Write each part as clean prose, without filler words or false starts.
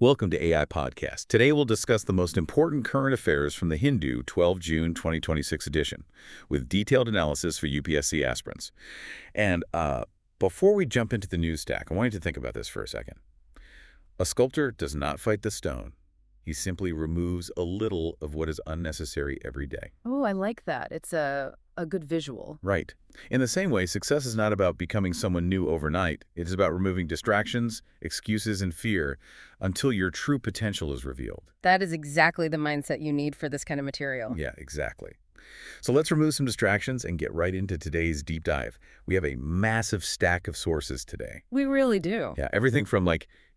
Welcome to AI Podcast. Today we'll discuss the most important current affairs from the Hindu 12 June 2026 edition, with detailed analysis for UPSC aspirants. And before we jump into the news stack, I want you to think about this for a second. A sculptor does not fight the stone. He simply removes a little of what is unnecessary every day. Oh, I like that. It's a good visual. Right. In the same way, success is not about becoming someone new overnight. It is about removing distractions, excuses, and fear until your true potential is revealed. That is exactly the mindset you need for this kind of material. Yeah, exactly. So let's remove some distractions and get right into today's deep dive. We have a massive stack of sources today. We really do. Yeah, everything from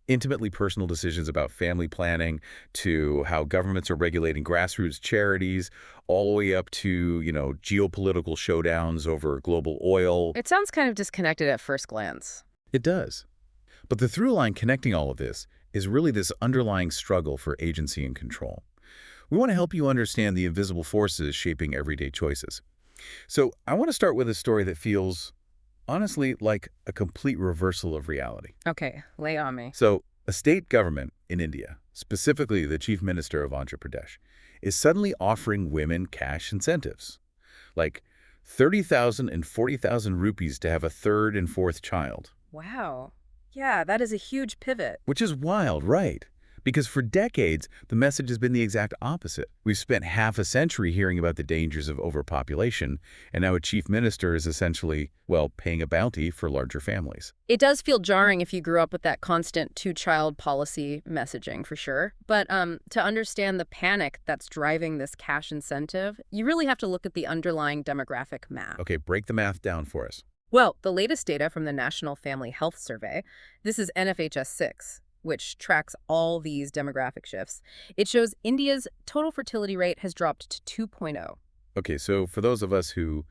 intimately personal decisions about family planning to how governments are regulating grassroots charities, all the way up to, geopolitical showdowns over global oil. It sounds kind of disconnected at first glance. It does. But the through line connecting all of this is really this underlying struggle for agency and control. We want to help you understand the invisible forces shaping everyday choices. So I want to start with a story that feels, honestly, like a complete reversal of reality. Okay, lay on me. So a state government in India, specifically the chief minister of Andhra Pradesh, is suddenly offering women cash incentives, like 30,000 and 40,000 rupees to have a third and fourth child. Wow. Yeah, that is a huge pivot. Which is wild, right? Because for decades, the message has been the exact opposite. We've spent half a century hearing about the dangers of overpopulation, and now a chief minister is essentially, paying a bounty for larger families. It does feel jarring if you grew up with that constant two-child policy messaging, for sure. But to understand the panic that's driving this cash incentive, you really have to look at the underlying demographic map. Okay, break the math down for us. Well, the latest data from the National Family Health Survey, this is NFHS 6, which tracks all these demographic shifts. It shows India's total fertility rate has dropped to 2.0. Okay, so for those of us who,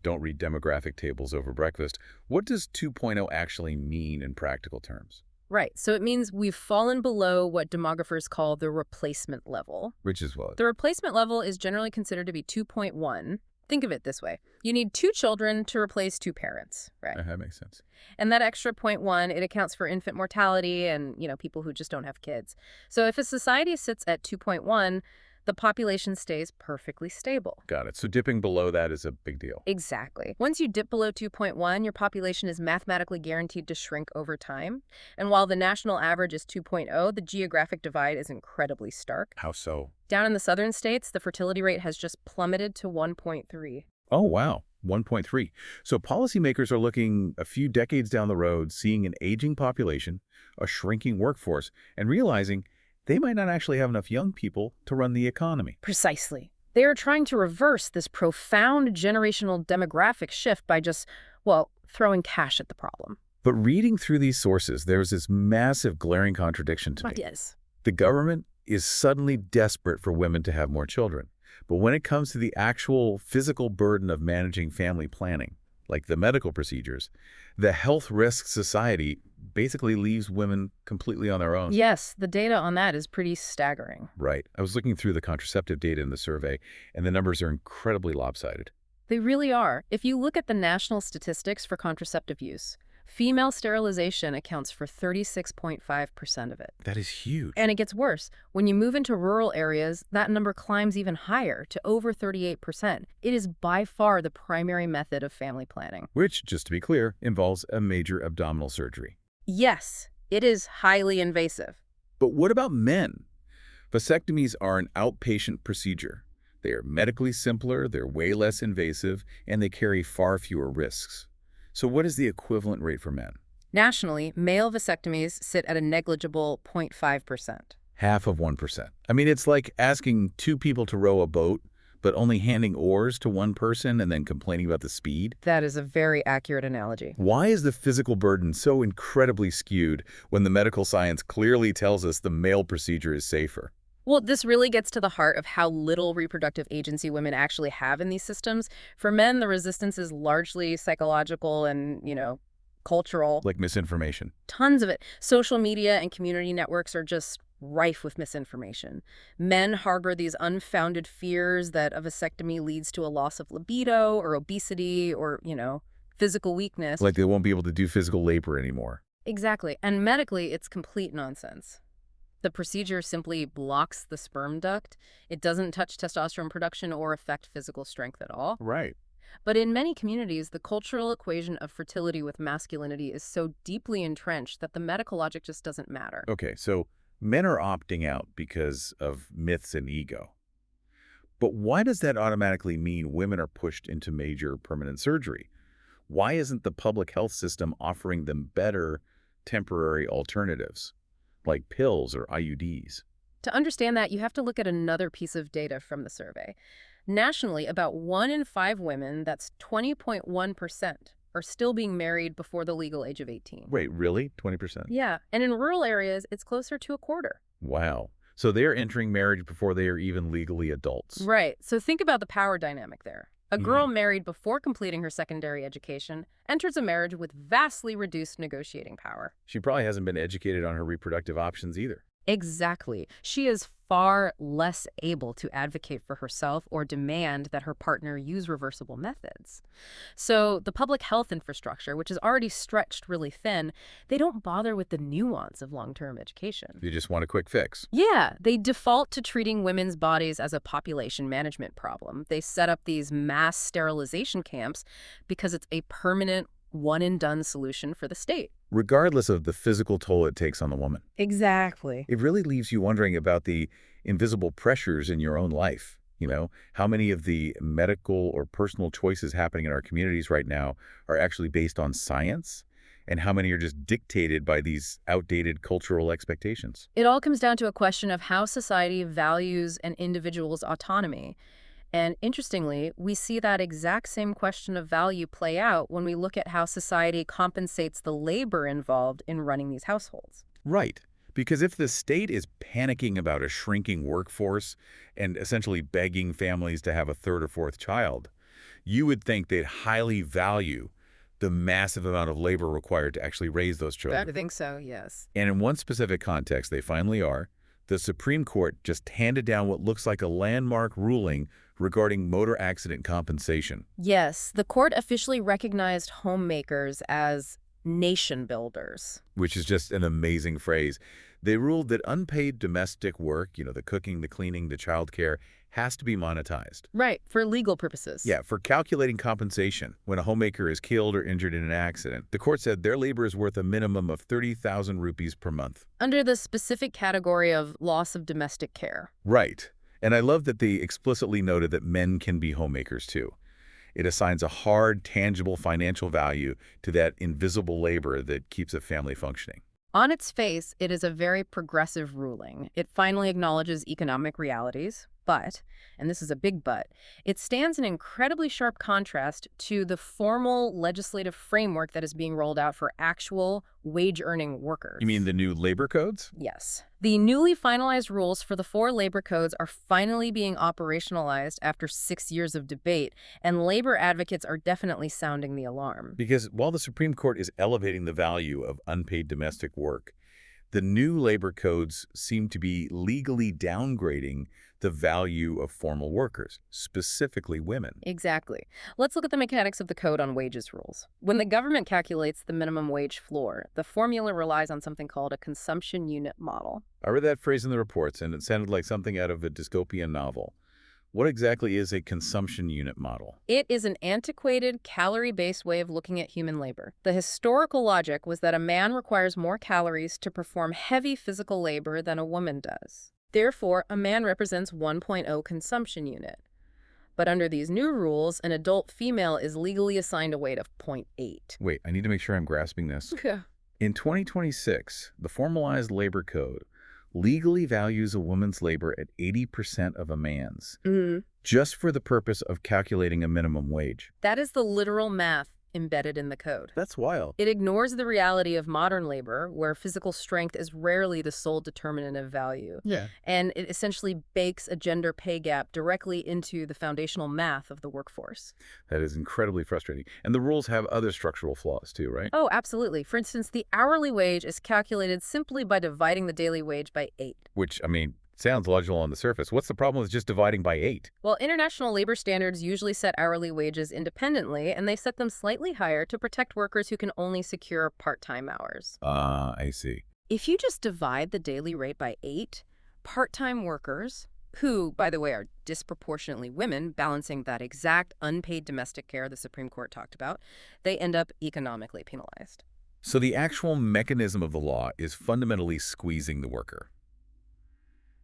don't read demographic tables over breakfast, what does 2.0 actually mean in practical terms? Right, so it means we've fallen below what demographers call the replacement level. Which is what? The replacement level is generally considered to be 2.1. Think of it this way. You need 2 children to replace 2 parents, right? That makes sense. And that extra 0.1, it accounts for infant mortality and, people who just don't have kids. So if a society sits at 2.1, the population stays perfectly stable. Got it. So dipping below that is a big deal. Exactly. Once you dip below 2.1, your population is mathematically guaranteed to shrink over time. And while the national average is 2.0, the geographic divide is incredibly stark. How so? Down in the southern states, the fertility rate has just plummeted to 1.3. Oh, wow. 1.3. So policymakers are looking a few decades down the road, seeing an aging population, a shrinking workforce, and realizing they might not actually have enough young people to run the economy. Precisely. They are trying to reverse this profound generational demographic shift by just, throwing cash at the problem. But reading through these sources, there's this massive glaring contradiction to me. Yes. The government is suddenly desperate for women to have more children. But when it comes to the actual physical burden of managing family planning, like the medical procedures, the health risk society basically leaves women completely on their own. Yes, the data on that is pretty staggering. Right. I was looking through the contraceptive data in the survey, and the numbers are incredibly lopsided. They really are. If you look at the national statistics for contraceptive use, female sterilization accounts for 36.5% of it. That is huge. And it gets worse. When you move into rural areas, that number climbs even higher to over 38%. It is by far the primary method of family planning. Which, just to be clear, involves a major abdominal surgery. Yes, it is highly invasive. But what about men? Vasectomies are an outpatient procedure. They are medically simpler, they're way less invasive, and they carry far fewer risks. So what is the equivalent rate for men? Nationally, male vasectomies sit at a negligible 0.5%. Half of 1%. I mean, it's like asking 2 people to row a boat, but only handing oars to one person and then complaining about the speed. That is a very accurate analogy. Why is the physical burden so incredibly skewed when the medical science clearly tells us the male procedure is safer? Well, this really gets to the heart of how little reproductive agency women actually have in these systems. For men, the resistance is largely psychological and, cultural. Like misinformation. Tons of it. Social media and community networks are just rife with misinformation. Men harbor these unfounded fears that a vasectomy leads to a loss of libido or obesity or, physical weakness. Like they won't be able to do physical labor anymore. Exactly. And medically, it's complete nonsense. The procedure simply blocks the sperm duct. It doesn't touch testosterone production or affect physical strength at all. Right. But in many communities, the cultural equation of fertility with masculinity is so deeply entrenched that the medical logic just doesn't matter. Okay, so men are opting out because of myths and ego. But why does that automatically mean women are pushed into major permanent surgery? Why isn't the public health system offering them better temporary alternatives, like pills or IUDs? To understand that, you have to look at another piece of data from the survey. Nationally, about 1 in 5 women, that's 20.1%, are still being married before the legal age of 18. Wait, really? 20%? Yeah, and in rural areas, it's closer to a quarter. Wow. So they're entering marriage before they are even legally adults. Right, so think about the power dynamic there. A girl married before completing her secondary education enters a marriage with vastly reduced negotiating power. She probably hasn't been educated on her reproductive options either. Exactly. She is far less able to advocate for herself or demand that her partner use reversible methods. So the public health infrastructure, which is already stretched really thin, they don't bother with the nuance of long-term education. You just want a quick fix. Yeah, they default to treating women's bodies as a population management problem. They set up these mass sterilization camps because it's a permanent, one-and-done solution for the state. Regardless of the physical toll it takes on the woman. Exactly. It really leaves you wondering about the invisible pressures in your own life. How many of the medical or personal choices happening in our communities right now are actually based on science, and how many are just dictated by these outdated cultural expectations? It all comes down to a question of how society values an individual's autonomy. And interestingly, we see that exact same question of value play out when we look at how society compensates the labor involved in running these households. Right. Because if the state is panicking about a shrinking workforce and essentially begging families to have a third or fourth child, you would think they'd highly value the massive amount of labor required to actually raise those children. I think so, yes. And in one specific context, they finally are. The Supreme Court just handed down what looks like a landmark ruling regarding motor accident compensation. Yes, the court officially recognized homemakers as nation builders. Which is just an amazing phrase. They ruled that unpaid domestic work, the cooking, the cleaning, the childcare, has to be monetized. Right, for legal purposes. Yeah, for calculating compensation when a homemaker is killed or injured in an accident. The court said their labor is worth a minimum of 30,000 rupees per month. Under the specific category of loss of domestic care. Right. And I love that they explicitly noted that men can be homemakers too. It assigns a hard, tangible financial value to that invisible labor that keeps a family functioning. On its face, it is a very progressive ruling. It finally acknowledges economic realities, but, and this is a big but, it stands in incredibly sharp contrast to the formal legislative framework that is being rolled out for actual wage-earning workers. You mean the new labor codes? Yes. The newly finalized rules for the 4 labor codes are finally being operationalized after 6 years of debate, and labor advocates are definitely sounding the alarm. Because while the Supreme Court is elevating the value of unpaid domestic work, the new labor codes seem to be legally downgrading the value of formal workers, specifically women. Exactly. Let's look at the mechanics of the code on wages rules. When the government calculates the minimum wage floor, the formula relies on something called a consumption unit model. I read that phrase in the reports, and it sounded like something out of a dystopian novel. What exactly is a consumption unit model? It is an antiquated, calorie-based way of looking at human labor. The historical logic was that a man requires more calories to perform heavy physical labor than a woman does. Therefore, a man represents 1.0 consumption unit. But under these new rules, an adult female is legally assigned a weight of 0.8. Wait, I need to make sure I'm grasping this. In 2026, the Formalized Labor Code legally values a woman's labor at 80% of a man's, just for the purpose of calculating a minimum wage. That is the literal math embedded in the code. That's wild. It ignores the reality of modern labor, where physical strength is rarely the sole determinant of value. Yeah. And it essentially bakes a gender pay gap directly into the foundational math of the workforce. That is incredibly frustrating. And the rules have other structural flaws too, right? Oh, absolutely. For instance, the hourly wage is calculated simply by dividing the daily wage by 8. Which, sounds logical on the surface. What's the problem with just dividing by 8? Well, international labor standards usually set hourly wages independently, and they set them slightly higher to protect workers who can only secure part-time hours. I see. If you just divide the daily rate by 8, part-time workers, who, by the way, are disproportionately women balancing that exact unpaid domestic care the Supreme Court talked about, they end up economically penalized. So the actual mechanism of the law is fundamentally squeezing the worker.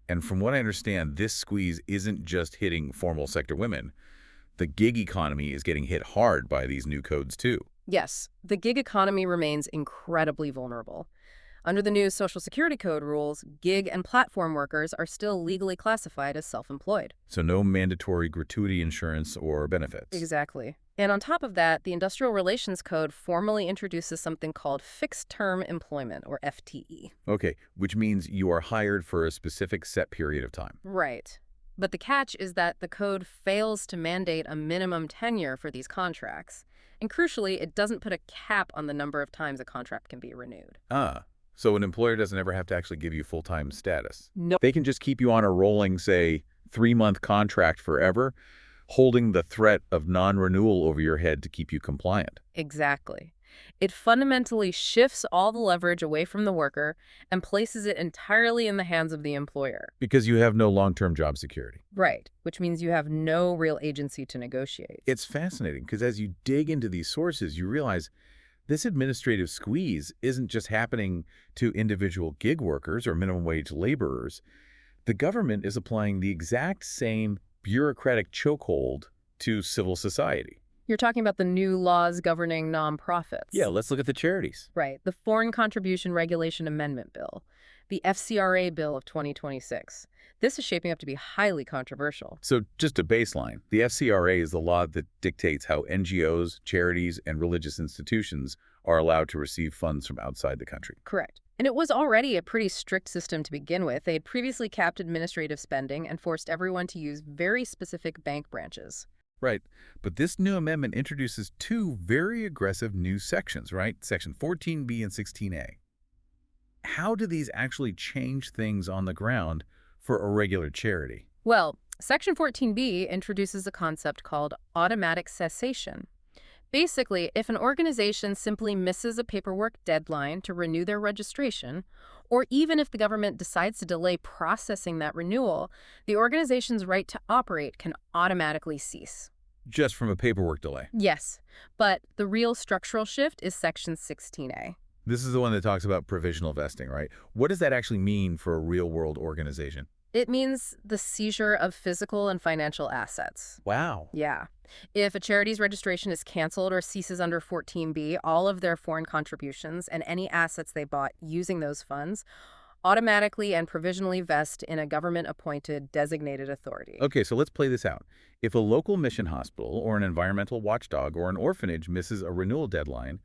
And from what I understand, this squeeze isn't just hitting formal sector women. The gig economy is getting hit hard by these new codes, too. Yes, the gig economy remains incredibly vulnerable. Under the new Social Security Code rules, gig and platform workers are still legally classified as self-employed. So no mandatory gratuity insurance or benefits. Exactly. And on top of that, the Industrial Relations Code formally introduces something called fixed-term employment, or FTE. Okay, which means you are hired for a specific set period of time. Right. But the catch is that the code fails to mandate a minimum tenure for these contracts. And crucially, it doesn't put a cap on the number of times a contract can be renewed. So an employer doesn't ever have to actually give you full-time status. No. They can just keep you on a rolling, say, 3-month contract forever, holding the threat of non-renewal over your head to keep you compliant. Exactly. It fundamentally shifts all the leverage away from the worker and places it entirely in the hands of the employer. Because you have no long-term job security. Right, which means you have no real agency to negotiate. It's fascinating because as you dig into these sources, you realize this administrative squeeze isn't just happening to individual gig workers or minimum wage laborers. The government is applying the exact same bureaucratic chokehold to civil society. You're talking about the new laws governing nonprofits. Yeah, let's look at the charities. Right, the Foreign Contribution Regulation Amendment Bill, the FCRA Bill of 2026. This is shaping up to be highly controversial. So just a baseline, the FCRA is the law that dictates how NGOs, charities, and religious institutions are allowed to receive funds from outside the country. Correct. And it was already a pretty strict system to begin with. They had previously capped administrative spending and forced everyone to use very specific bank branches. Right. But this new amendment introduces 2 very aggressive new sections, right? Section 14B and 16A. How do these actually change things on the ground for a regular charity? Well, Section 14B introduces a concept called automatic cessation. Basically, if an organization simply misses a paperwork deadline to renew their registration, or even if the government decides to delay processing that renewal, the organization's right to operate can automatically cease. Just from a paperwork delay. Yes, but the real structural shift is Section 16A. This is the one that talks about provisional vesting, right? What does that actually mean for a real-world organization? It means the seizure of physical and financial assets. Wow. Yeah. If a charity's registration is canceled or ceases under 14B, all of their foreign contributions and any assets they bought using those funds automatically and provisionally vest in a government-appointed designated authority. Okay, so let's play this out. If a local mission hospital or an environmental watchdog or an orphanage misses a renewal deadline,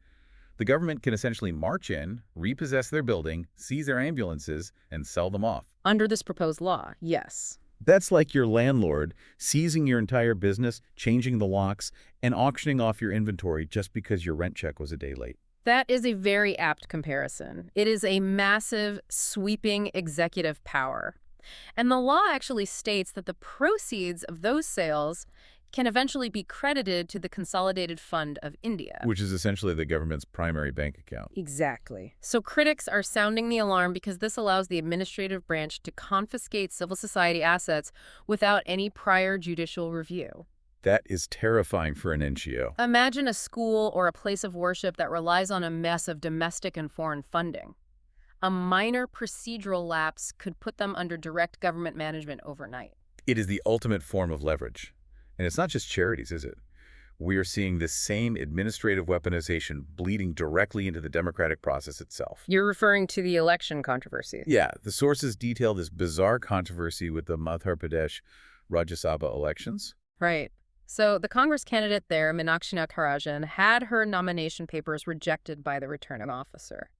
the government can essentially march in, repossess their building, seize their ambulances, and sell them off. Under this proposed law, yes. That's like your landlord seizing your entire business, changing the locks, and auctioning off your inventory just because your rent check was a day late. That is a very apt comparison. It is a massive, sweeping executive power. And the law actually states that the proceeds of those sales can eventually be credited to the Consolidated Fund of India. Which is essentially the government's primary bank account. Exactly. So critics are sounding the alarm because this allows the administrative branch to confiscate civil society assets without any prior judicial review. That is terrifying for an NGO. Imagine a school or a place of worship that relies on a mess of domestic and foreign funding. A minor procedural lapse could put them under direct government management overnight. It is the ultimate form of leverage. And it's not just charities, is it? We are seeing this same administrative weaponization bleeding directly into the democratic process itself. You're referring to the election controversy. Yeah, the sources detail this bizarre controversy with the Madhya Pradesh Rajya Sabha elections. Right. So the Congress candidate there, Meenakshi Natarajan, had her nomination papers rejected by the returning officer.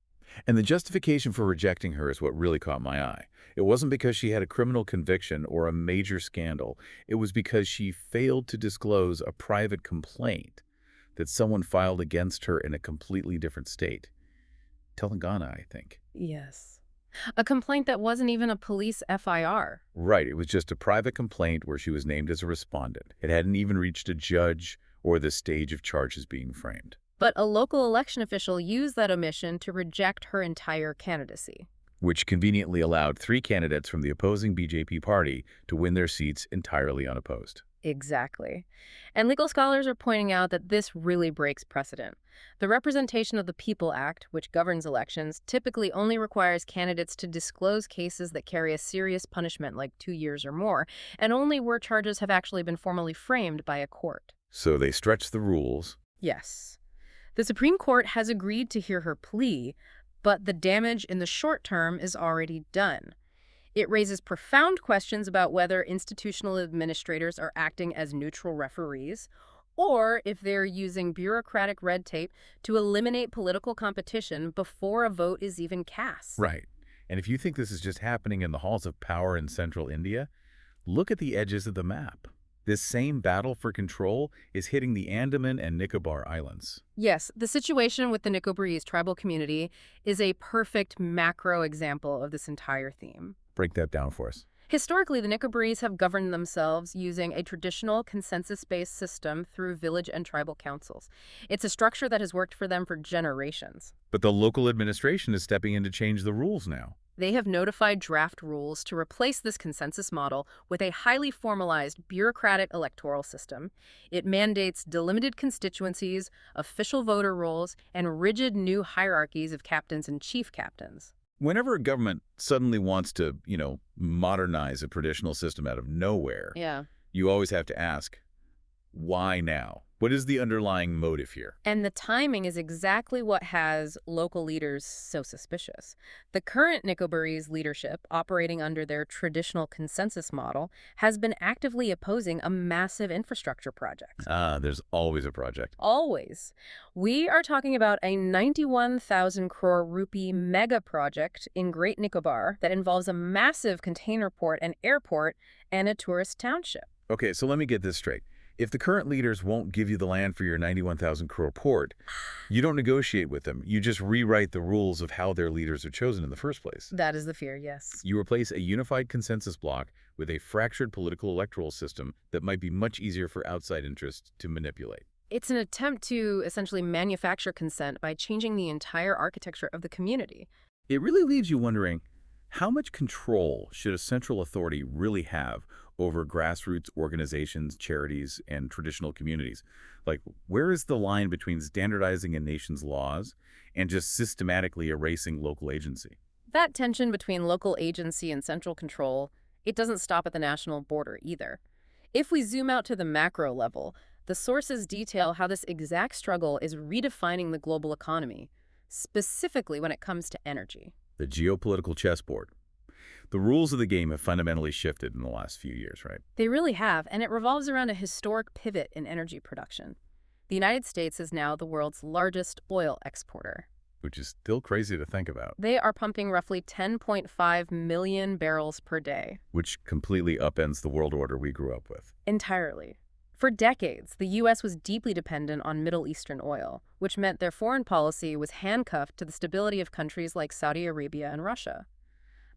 And the justification for rejecting her is what really caught my eye. It wasn't because she had a criminal conviction or a major scandal. It was because she failed to disclose a private complaint that someone filed against her in a completely different state. Telangana, I think. Yes. A complaint that wasn't even a police FIR. Right. It was just a private complaint where she was named as a respondent. It hadn't even reached a judge or the stage of charges being framed. But a local election official used that omission to reject her entire candidacy. which conveniently allowed 3 candidates from the opposing BJP party to win their seats entirely unopposed. Exactly. And legal scholars are pointing out that this really breaks precedent. The Representation of the People Act, which governs elections, typically only requires candidates to disclose cases that carry a serious punishment like 2 years or more, and only where charges have actually been formally framed by a court. So they stretched the rules. Yes. The Supreme Court has agreed to hear her plea, but the damage in the short term is already done. It raises profound questions about whether institutional administrators are acting as neutral referees, or if they're using bureaucratic red tape to eliminate political competition before a vote is even cast. Right. And if you think this is just happening in the halls of power in central India, look at the edges of the map. This same battle for control is hitting the Andaman and Nicobar Islands. Yes, the situation with the Nicobarese tribal community is a perfect macro example of this entire theme. Break that down for us. Historically, the Nicobarese have governed themselves using a traditional consensus-based system through village and tribal councils. It's a structure that has worked for them for generations. But the local administration is stepping in to change the rules now. They have notified draft rules to replace this consensus model with a highly formalized bureaucratic electoral system. It mandates delimited constituencies, official voter rolls, and rigid new hierarchies of captains and chief captains. Whenever a government suddenly wants to, modernize a traditional system out of nowhere, Yeah. you always have to ask, why now? What is the underlying motive here? And the timing is exactly what has local leaders so suspicious. The current Nicobarese leadership, operating under their traditional consensus model, has been actively opposing a massive infrastructure project. There's always a project. Always. We are talking about a 91,000 crore rupee mega project in Great Nicobar that involves a massive container port and airport and a tourist township. Okay, so let me get this straight. If the current leaders won't give you the land for your 91,000 crore port, you don't negotiate with them. You just rewrite the rules of how their leaders are chosen in the first place. That is the fear, yes. You replace a unified consensus bloc with a fractured political electoral system that might be much easier for outside interests to manipulate. It's an attempt to essentially manufacture consent by changing the entire architecture of the community. It really leaves you wondering, how much control should a central authority really have over grassroots organizations, charities, and traditional communities? Like, where is the line between standardizing a nation's laws and just systematically erasing local agency? That tension between local agency and central control, it doesn't stop at the national border either. If we zoom out to the macro level, the sources detail how this exact struggle is redefining the global economy, specifically when it comes to energy. The geopolitical chessboard. The rules of the game have fundamentally shifted in the last few years, right? They really have, and it revolves around a historic pivot in energy production. The United States is now the world's largest oil exporter. Which is still crazy to think about. They are pumping roughly 10.5 million barrels per day. Which completely upends the world order we grew up with. Entirely. For decades, the U.S. was deeply dependent on Middle Eastern oil, which meant their foreign policy was handcuffed to the stability of countries like Saudi Arabia and Russia.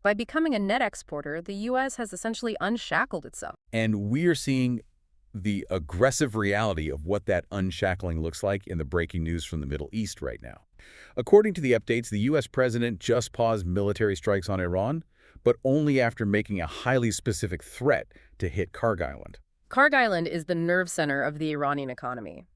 By becoming a net exporter, the U.S. has essentially unshackled itself. And we are seeing the aggressive reality of what that unshackling looks like in the breaking news from the Middle East right now. According to the updates, the U.S. president just paused military strikes on Iran, but only after making a highly specific threat to hit Kharg Island. Kharg Island is the nerve center of the Iranian economy.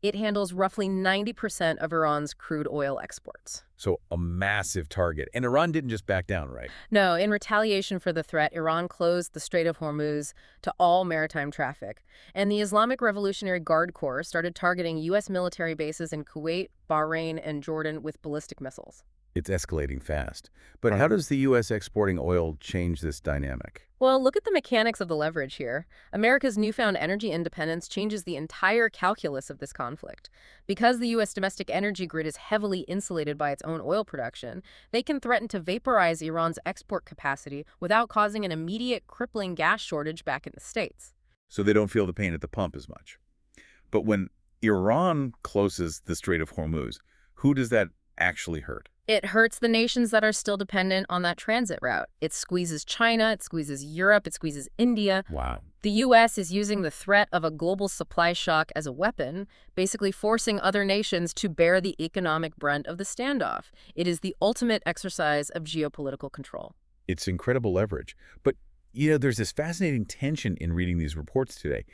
It handles roughly 90% of Iran's crude oil exports. So a massive target. And Iran didn't just back down, right? No, in retaliation for the threat, Iran closed the Strait of Hormuz to all maritime traffic. And the Islamic Revolutionary Guard Corps started targeting U.S. military bases in Kuwait, Bahrain, and Jordan with ballistic missiles. It's escalating fast. But how does the U.S. exporting oil change this dynamic? Well, look at the mechanics of the leverage here. America's newfound energy independence changes the entire calculus of this conflict. Because the U.S. domestic energy grid is heavily insulated by its own oil production, they can threaten to vaporize Iran's export capacity without causing an immediate crippling gas shortage back in the States. So they don't feel the pain at the pump as much. But when Iran closes the Strait of Hormuz, who does that actually hurt? It hurts the nations that are still dependent on that transit route. It squeezes China, it squeezes Europe, it squeezes India. Wow. The U.S. is using the threat of a global supply shock as a weapon, basically forcing other nations to bear the economic brunt of the standoff. It is the ultimate exercise of geopolitical control. It's incredible leverage. But, there's this fascinating tension in reading these reports today.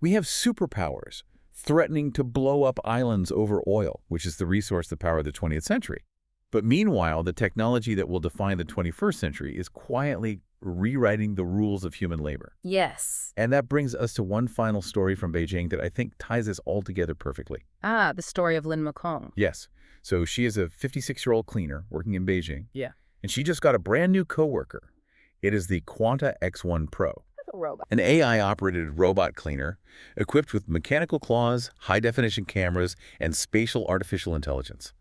We have superpowers threatening to blow up islands over oil, which is the resource that powered the 20th century. But meanwhile, the technology that will define the 21st century is quietly rewriting the rules of human labor. Yes. And that brings us to one final story from Beijing that I think ties this all together perfectly. Ah, the story of Lin Mekong. Yes. So she is a 56-year-old cleaner working in Beijing. Yeah. And she just got a brand new coworker. It is the Quanta X1 Pro. A robot. An AI-operated robot cleaner equipped with mechanical claws, high-definition cameras, and spatial artificial intelligence.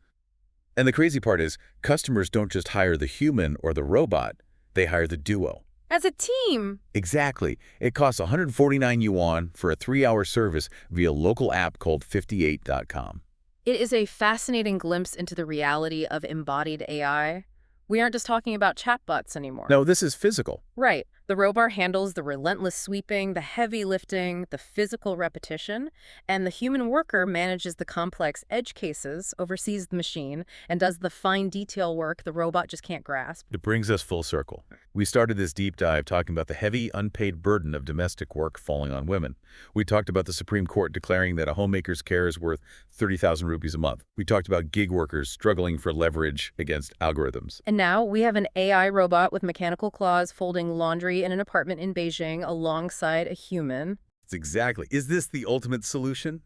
And the crazy part is, customers don't just hire the human or the robot, they hire the duo. As a team. Exactly. It costs 149 yuan for a 3-hour service via a local app called 58.com. It is a fascinating glimpse into the reality of embodied AI. We aren't just talking about chatbots anymore. No, this is physical. Right. The robot handles the relentless sweeping, the heavy lifting, the physical repetition, and the human worker manages the complex edge cases, oversees the machine, and does the fine detail work the robot just can't grasp. It brings us full circle. We started this deep dive talking about the heavy, unpaid burden of domestic work falling on women. We talked about the Supreme Court declaring that a homemaker's care is worth 30,000 rupees a month. We talked about gig workers struggling for leverage against algorithms. And now we have an AI robot with mechanical claws folding laundry in an apartment in Beijing alongside a human. Exactly. Is this the ultimate solution?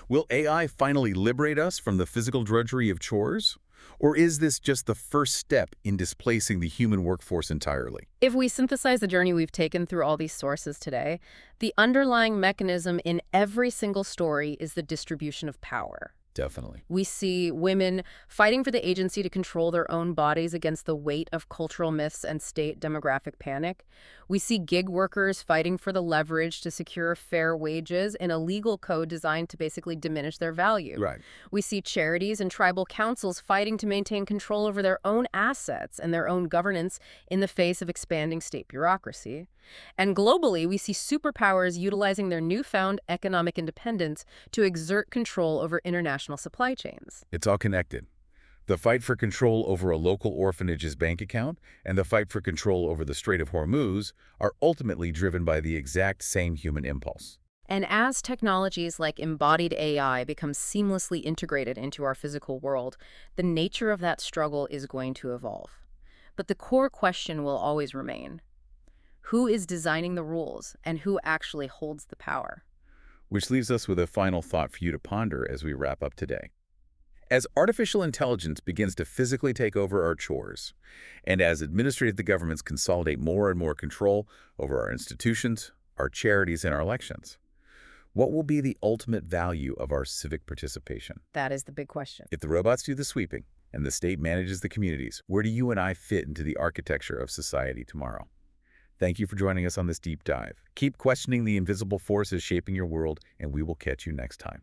Will AI finally liberate us from the physical drudgery of chores? Or is this just the first step in displacing the human workforce entirely? If we synthesize the journey we've taken through all these sources today, the underlying mechanism in every single story is the distribution of power. Definitely. We see women fighting for the agency to control their own bodies against the weight of cultural myths and state demographic panic. We see gig workers fighting for the leverage to secure fair wages in a legal code designed to basically diminish their value. Right. We see charities and tribal councils fighting to maintain control over their own assets and their own governance in the face of expanding state bureaucracy. And globally, we see superpowers utilizing their newfound economic independence to exert control over international supply chains. It's all connected. The fight for control over a local orphanage's bank account and the fight for control over the Strait of Hormuz are ultimately driven by the exact same human impulse. And as technologies like embodied AI become seamlessly integrated into our physical world, the nature of that struggle is going to evolve. But the core question will always remain: who is designing the rules and who actually holds the power? Which leaves us with a final thought for you to ponder as we wrap up today. As artificial intelligence begins to physically take over our chores, and as administrative governments consolidate more and more control over our institutions, our charities, and our elections, what will be the ultimate value of our civic participation? That is the big question. If the robots do the sweeping and the state manages the communities, where do you and I fit into the architecture of society tomorrow? Thank you for joining us on this deep dive. Keep questioning the invisible forces shaping your world, and we will catch you next time.